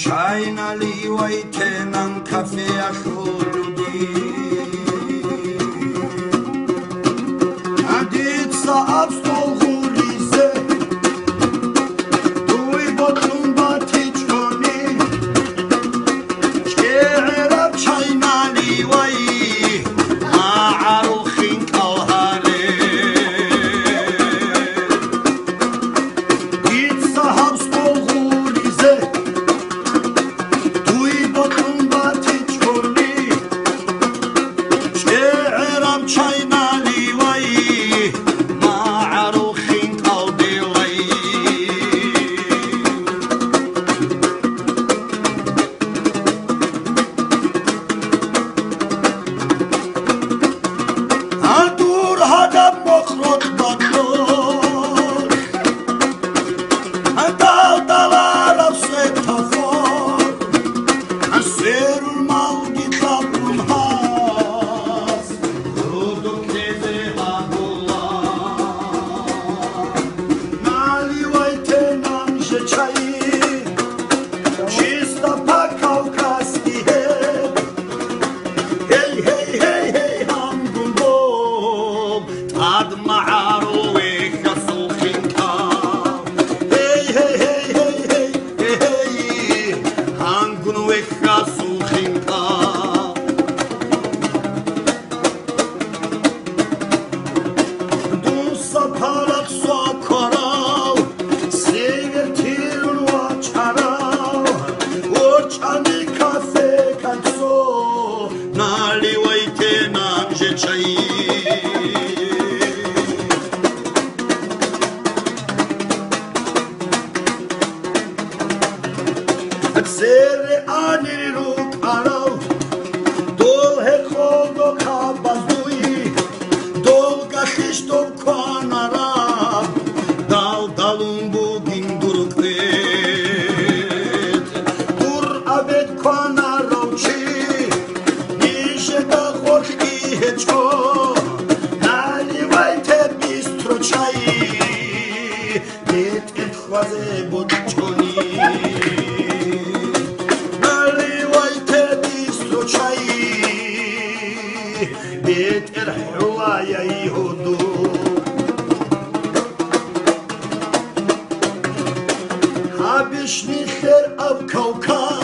Чай наливайте нам кафе, шу люди. Адиться об стол гулизе, дуй ботлун батичкони, шкераб чай наливай, ма'арухин калхале. Адиться об стол гулизе, дуй ботлун батичкони, шкераб чай наливай. Zere aniru karau, dol hekodo kabazui, dol gashishto kwanara, dal dalun bugin durukvet, dur abed kwanarovchi, nishe da khoshki hechko, naливайте bistro chai, bet ekhvaze bodchoni. بيت الحوايا يهدو حابشني خير أب كوكب